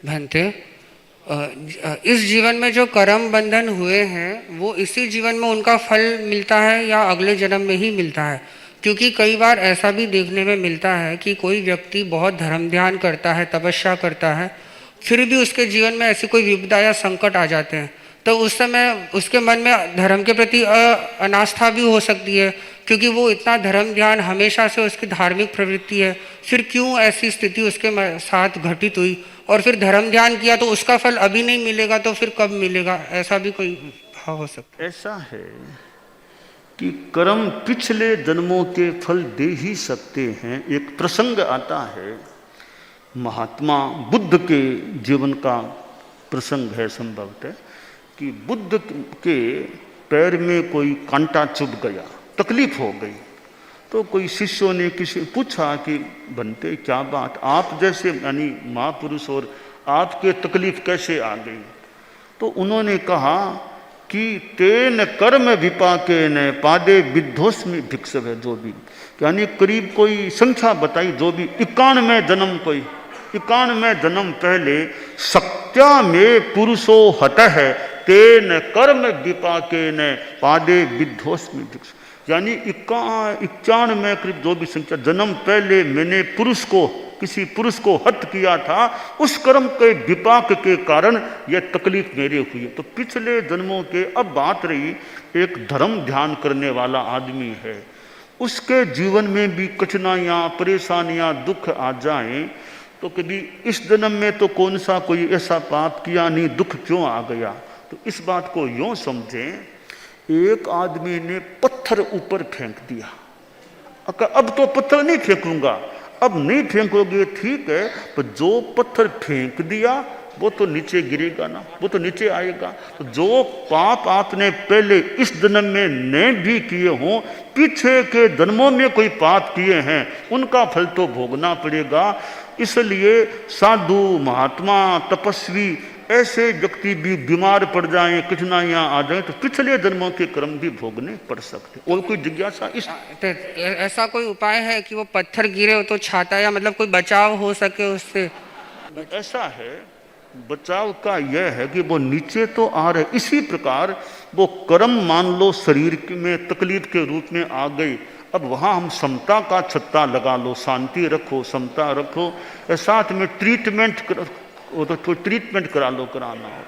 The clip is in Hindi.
भंते, इस जीवन में जो कर्म बंधन हुए हैं वो इसी जीवन में उनका फल मिलता है या अगले जन्म में ही मिलता है? क्योंकि कई बार ऐसा भी देखने में मिलता है कि कोई व्यक्ति बहुत धर्म ध्यान करता है, तपस्या करता है, फिर भी उसके जीवन में ऐसी कोई विपदा या संकट आ जाते हैं, तो उस समय उसके मन में धर्म के प्रति अनास्था भी हो सकती है, क्योंकि वो इतना धर्म ध्यान हमेशा से उसकी धार्मिक प्रवृत्ति है। फिर क्यों ऐसी स्थिति उसके साथ घटित हुई, और फिर धर्म ध्यान किया तो उसका फल अभी नहीं मिलेगा तो फिर कब मिलेगा? ऐसा भी कोई भाव हो सकता है? ऐसा है कि कर्म पिछले जन्मों के फल दे ही सकते हैं। एक प्रसंग आता है, महात्मा बुद्ध के जीवन का प्रसंग है संभवतः, कि बुद्ध के पैर में कोई कांटा चुभ गया, तकलीफ हो गई। तो कोई शिष्यों ने किसी पूछा कि बनते क्या बात, आप जैसे यानी महापुरुष और आपके तकलीफ कैसे आ गई? तो उन्होंने कहा कि तेन कर्म विपाके न पादे विध्वस्मि भिक्षव, जो भी यानी करीब कोई संख्या बताई, जो भी 91 जन्म, कोई 91 जन्म पहले सत्या में पुरुषो हत है तेन कर्म विपाके न पादे विध्वस्मि भिक्षव, यानी 91 करीब जो भी संख्या जन्म पहले मैंने किसी पुरुष को हत किया था, उस कर्म के विपाक के कारण यह तकलीफ मेरे हुई। तो पिछले जन्मों के, अब बात रही एक धर्म ध्यान करने वाला आदमी है, उसके जीवन में भी कठिनाइयाँ, परेशानियाँ, दुख आ जाएं, तो कभी इस जन्म में तो कौन सा कोई ऐसा पाप किया नहीं, दुख क्यों आ गया? तो इस बात को यूँ समझें, एक आदमी ने पत्थर ऊपर फेंक दिया, अब तो पत्थर नहीं फेंकूंगा, अब नहीं फेंकोगे ठीक है, पर जो पत्थर फेंक दिया वो तो नीचे गिरेगा ना, वो तो नीचे आएगा। तो जो पाप आपने पहले इस जन्म में न भी किए हों, पीछे के जन्मों में कोई पाप किए हैं, उनका फल तो भोगना पड़ेगा। इसलिए साधु, महात्मा, तपस्वी ऐसे व्यक्ति भी बीमार पड़ जाएं, कठिनाइयां आ जाएं, तो पिछले जन्मों के कर्म भी भोगने पड़ सकते। और कोई जिज्ञासा इस तो ऐसा कोई उपाय है कि वो पत्थर गिरे हो तो छाता, या मतलब कोई बचाव हो सके उससे? ऐसा है, बचाव का यह है कि वो नीचे तो आ रहे, इसी प्रकार वो कर्म मान लो शरीर में तकलीफ के रूप में आ गई, अब वहाँ हम समता का छत्ता लगा लो, शांति रखो, समता रखो, साथ में ट्रीटमेंट करा लो, कराना हो।